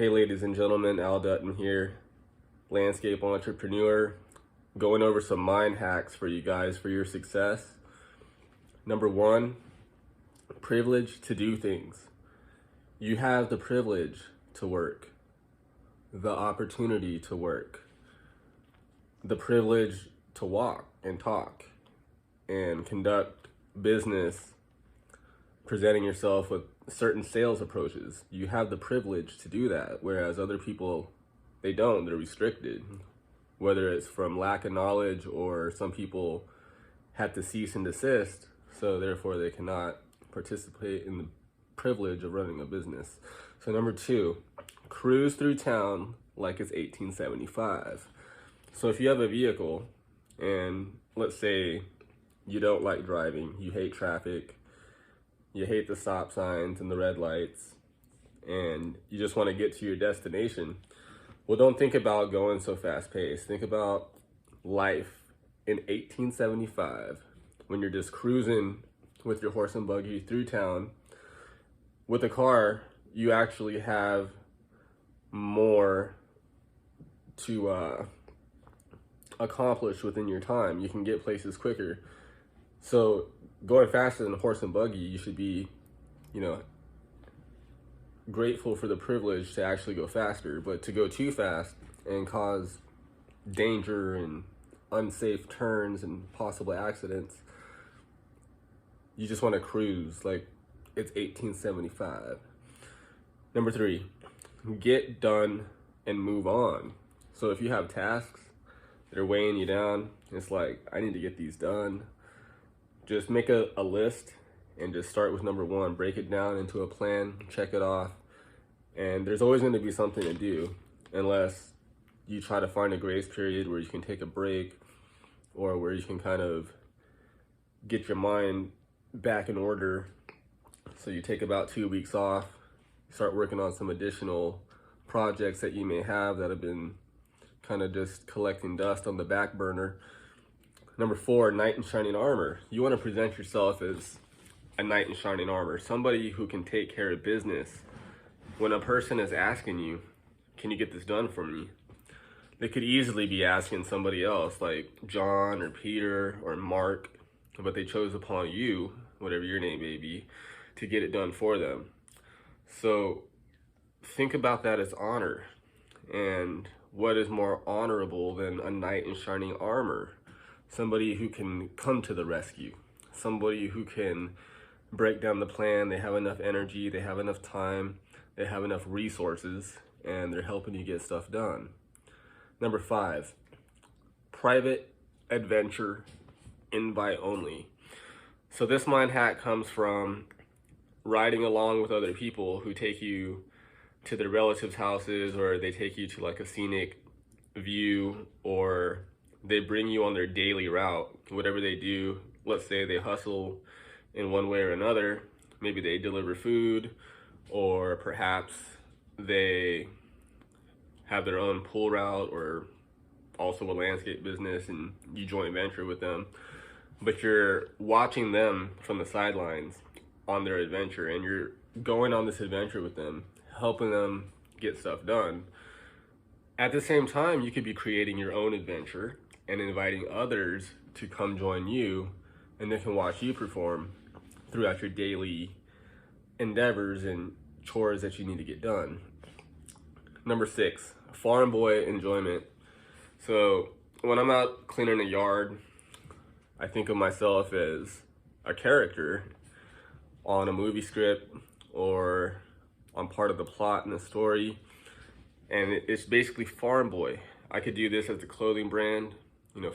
Hey ladies and gentlemen, Al Dutton here, landscape entrepreneur, going over some mind hacks for you guys for your success. Number one, privilege to do things. You have the privilege to work, the opportunity to work, the privilege to walk and talk and conduct business, presenting yourself with certain sales approaches. You have the privilege to do that, whereas other people, they don't. They're restricted, whether it's from lack of knowledge or some people had to cease and desist, so therefore they cannot participate in the privilege of running a business. So number two, cruise through town like it's 1875. So if you have a vehicle and let's say you don't like driving, you hate traffic, you hate the stop signs and the red lights, and you just want to get to your destination, well, don't think about going so fast paced. Think about life in 1875 when you're just cruising with your horse and buggy through town. With a car, you actually have more to accomplish within your time. You can get places quicker. So going faster than a horse and buggy, you should be, grateful for the privilege to actually go faster. But to go too fast and cause danger and unsafe turns and possible accidents, you just want to cruise like it's 1875. Number three, get done and move on. So if you have tasks that are weighing you down, it's like, I need to get these done. Just make a list and just start with number one. Break it down into a plan, check it off. And there's always going to be something to do unless you try to find a grace period where you can take a break or where you can kind of get your mind back in order. So you take about 2 weeks off, start working on some additional projects that you may have that have been kind of just collecting dust on the back burner. Number four, knight in shining armor. You want to present yourself as a knight in shining armor, somebody who can take care of business. When a person is asking you, can you get this done for me? They could easily be asking somebody else like John or Peter or Mark, but they chose upon you, whatever your name may be, to get it done for them. So think about that as honor. And what is more honorable than a knight in shining armor? Somebody who can come to the rescue, somebody who can break down the plan. They have enough energy, they have enough time, they have enough resources, and they're helping you get stuff done. Number five, private adventure, invite only. So this mind hack comes from riding along with other people who take you to their relatives' houses, or they take you to like a scenic view, or they bring you on their daily route, whatever they do. Let's say they hustle in one way or another. Maybe they deliver food, or perhaps they have their own pool route or also a landscape business and you joint venture with them. But you're watching them from the sidelines on their adventure, and you're going on this adventure with them, helping them get stuff done. At the same time, you could be creating your own adventure and inviting others to come join you, and they can watch you perform throughout your daily endeavors and chores that you need to get done. Number six, farm boy enjoyment. So when I'm out cleaning the yard, I think of myself as a character on a movie script or on part of the plot in a story. And it's basically farm boy. I could do this as a clothing brand,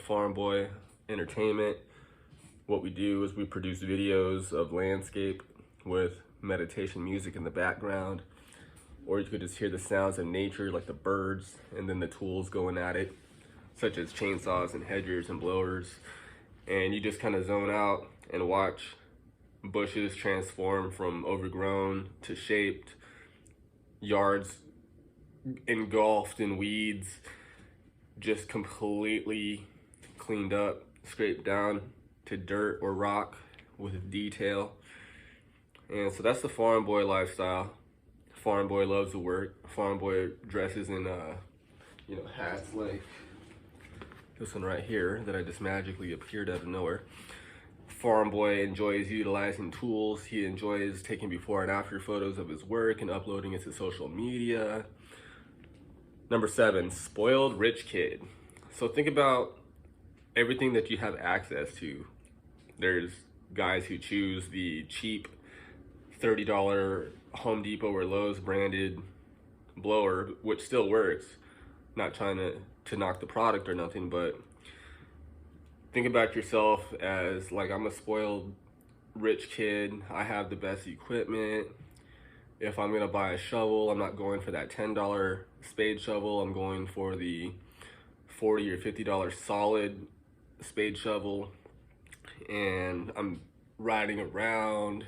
Farm Boy Entertainment. What we do is we produce videos of landscape with meditation music in the background, or you could just hear the sounds of nature like the birds and then the tools going at it, such as chainsaws and hedgers and blowers. And you just kind of zone out and watch bushes transform from overgrown to shaped, yards engulfed in weeds, just completely cleaned up, scraped down to dirt or rock with detail. And so that's the farm boy lifestyle. Farm boy loves to work. Farm boy dresses in hats like this one right here that I just magically appeared out of nowhere. Farm boy enjoys utilizing tools. He enjoys taking before and after photos of his work and uploading it to social media. Number 7, spoiled rich kid. So think about everything that you have access to. There's guys who choose the cheap $30 Home Depot or Lowe's branded blower, which still works. Not trying to knock the product or nothing, but think about yourself as like, I'm a spoiled rich kid. I have the best equipment. If I'm gonna buy a shovel, I'm not going for that $10 spade shovel. I'm going for the $40 or $50 solid spade shovel. And I'm riding around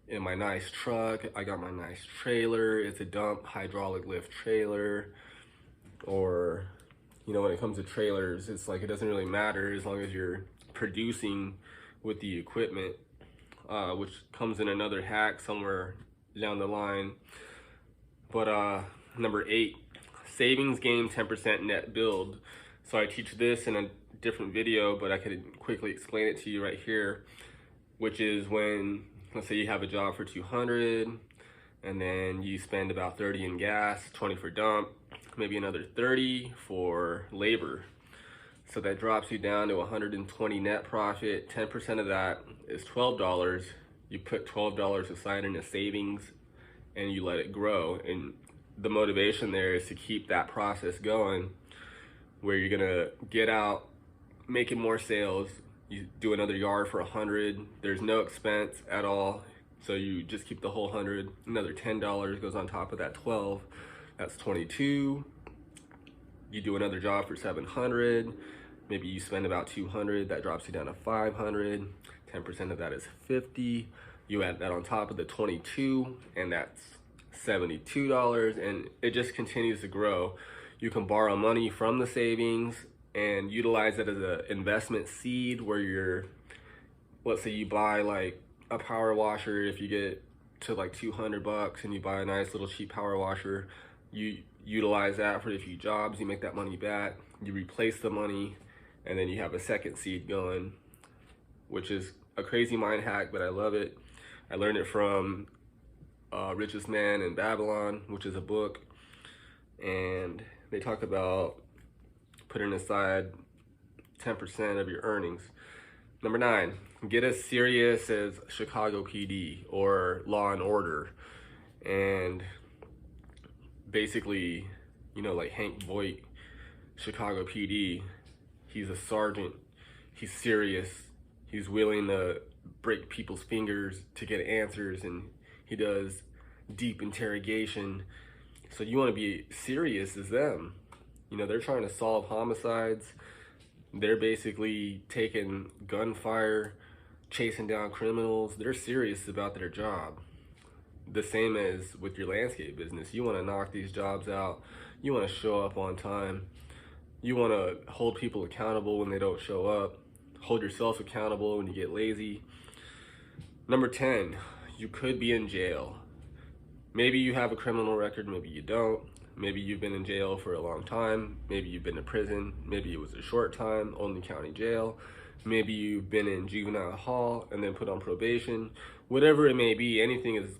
in my nice truck. I got my nice trailer. It's a dump hydraulic lift trailer. Or, when it comes to trailers, it's like it doesn't really matter as long as you're producing with the equipment, which comes in another hack somewhere down the line. But number 8, savings game 10% net build. So I teach this in a different video, but I could quickly explain it to you right here, which is when, let's say you have a job for $200 and then you spend about $30 in gas, $20 for dump, maybe another $30 for labor. So that drops you down to $120 net profit. 10% of that is $12. You put $12 aside in a savings and you let it grow. And the motivation there is to keep that process going, where you're gonna get out making more sales. You do another yard for $100. There's no expense at all. So you just keep the whole $100. Another $10 goes on top of that 12. That's $22. You do another job for $700. Maybe you spend about $200. That drops you down to $500. 10% of that is $50. You add that on top of the $22, and that's $72. And it just continues to grow. You can borrow money from the savings and utilize it as an investment seed, where let's say you buy like a power washer. If you get to like $200 and you buy a nice little cheap power washer, you utilize that for a few jobs, you make that money back, you replace the money, and then you have a second seed going, which is a crazy mind hack, but I love it. I learned it from Richest Man in Babylon, which is a book, and they talk about putting aside 10% of your earnings. Number 9, get as serious as Chicago PD or Law and Order. And basically, like Hank Voight, Chicago PD, he's a sergeant. He's serious. He's willing to break people's fingers to get answers, and he does deep interrogation. So you want to be serious as them. They're trying to solve homicides. They're basically taking gunfire, chasing down criminals. They're serious about their job. The same as with your landscape business. You want to knock these jobs out. You want to show up on time. You want to hold people accountable when they don't show up. Hold yourself accountable when you get lazy. Number 10, you could be in jail. Maybe you have a criminal record, maybe you don't. Maybe you've been in jail for a long time. Maybe you've been to prison. Maybe it was a short time, only county jail. Maybe you've been in juvenile hall and then put on probation. Whatever it may be, anything is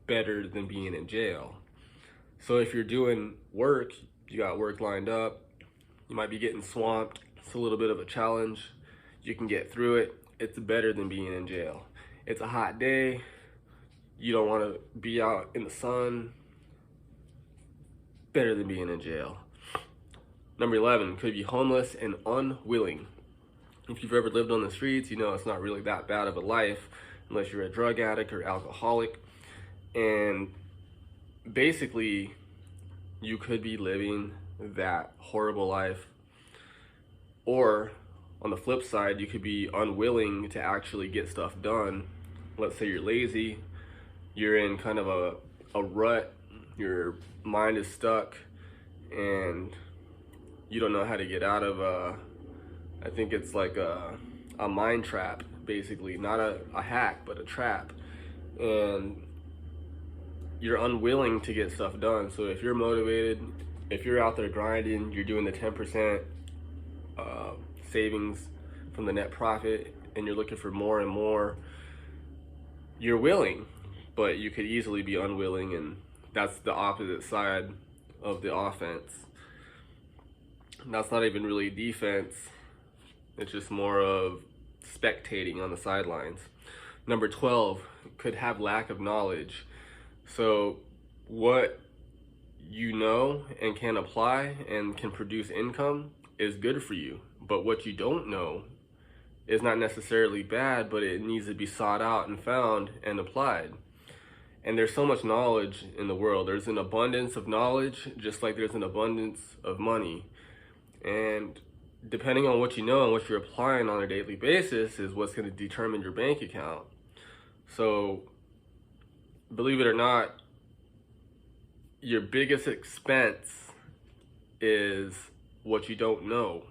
better than being in jail. So if you're doing work, you got work lined up, you might be getting swamped. It's a little bit of a challenge. You can get through it. It's better than being in jail. It's a hot day. You don't want to be out in the sun. Better than being in jail. Number 11, could be homeless and unwilling. If you've ever lived on the streets, it's not really that bad of a life unless you're a drug addict or alcoholic. And basically, you could be living that horrible life. Or on the flip side, you could be unwilling to actually get stuff done. Let's say you're lazy, you're in kind of a rut, your mind is stuck, and you don't know how to get out of I think it's like a mind trap, basically. Not a hack, but a trap. And you're unwilling to get stuff done. So if you're motivated, if you're out there grinding, you're doing the 10% savings from the net profit, and you're looking for more and more, you're willing, but you could easily be unwilling, and that's the opposite side of the offense. That's not even really defense. It's just more of spectating on the sidelines. Number 12, could have lack of knowledge. So what you know and can apply and can produce income is good for you, but what you don't know is not necessarily bad, but it needs to be sought out and found and applied. And there's so much knowledge in the world. There's an abundance of knowledge, just like there's an abundance of money. And depending on what you know and what you're applying on a daily basis is what's going to determine your bank account. So believe it or not, your biggest expense is what you don't know,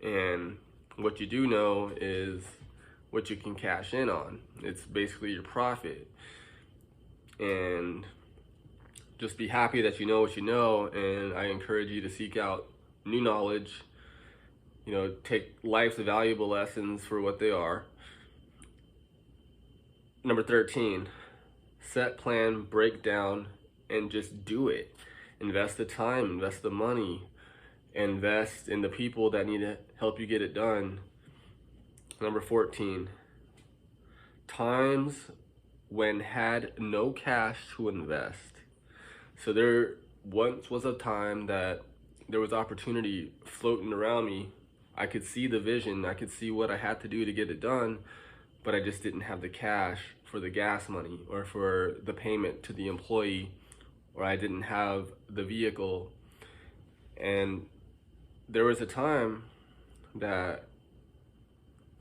and what you do know is what you can cash in on. It's basically your profit. And just be happy that you know what you know, and I encourage you to seek out new knowledge. You know, take life's valuable lessons for what they are. Number 13, set, plan, break down, and just do it. Invest the time, invest the money, invest in the people that need to help you get it done. Number 14, times when had no cash to invest. So there once was a time that there was opportunity floating around me. I could see the vision, I could see what I had to do to get it done, but I just didn't have the cash for the gas money or for the payment to the employee, or I didn't have the vehicle. And there was a time that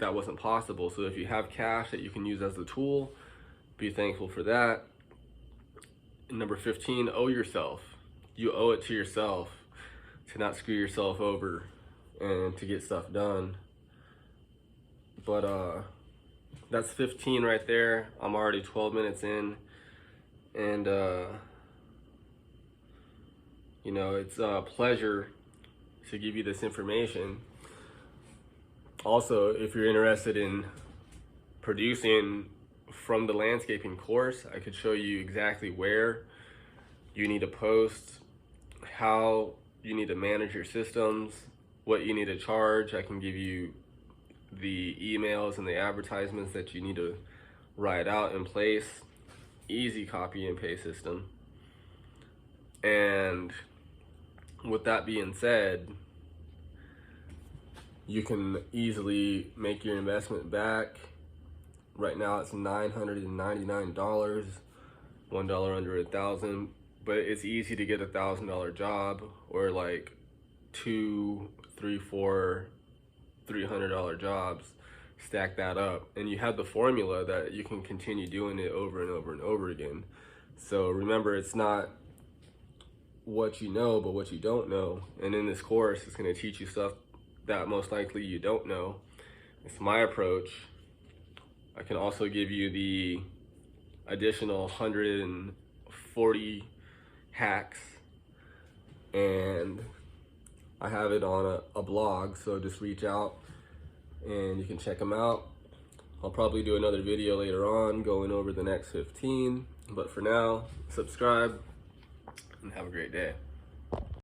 wasn't possible. So if you have cash that you can use as a tool, be thankful for that. And number 15, owe yourself. You owe it to yourself to not screw yourself over and to get stuff done. But that's 15 right there. I'm already 12 minutes in, and you know, it's a pleasure to give you this information. Also, if you're interested in producing from the landscaping course, I could show you exactly where you need to post, how you need to manage your systems, what you need to charge. I can give you the emails and the advertisements that you need to write out in place. Easy copy and paste system. And with that being said, you can easily make your investment back. Right now it's $999, $1 under $1,000, but it's easy to get $1,000 job, or like $200, $300, $400, $300 jobs. Stack that up, and you have the formula that you can continue doing it over and over and over again. So remember, it's not what you know, but what you don't know. And in this course, it's going to teach you stuff that most likely you don't know. It's my approach. I can also give you the additional 140 hacks, and I have it on a blog, so just reach out and you can check them out. I'll probably do another video later on going over the next 15, but for now, subscribe and have a great day.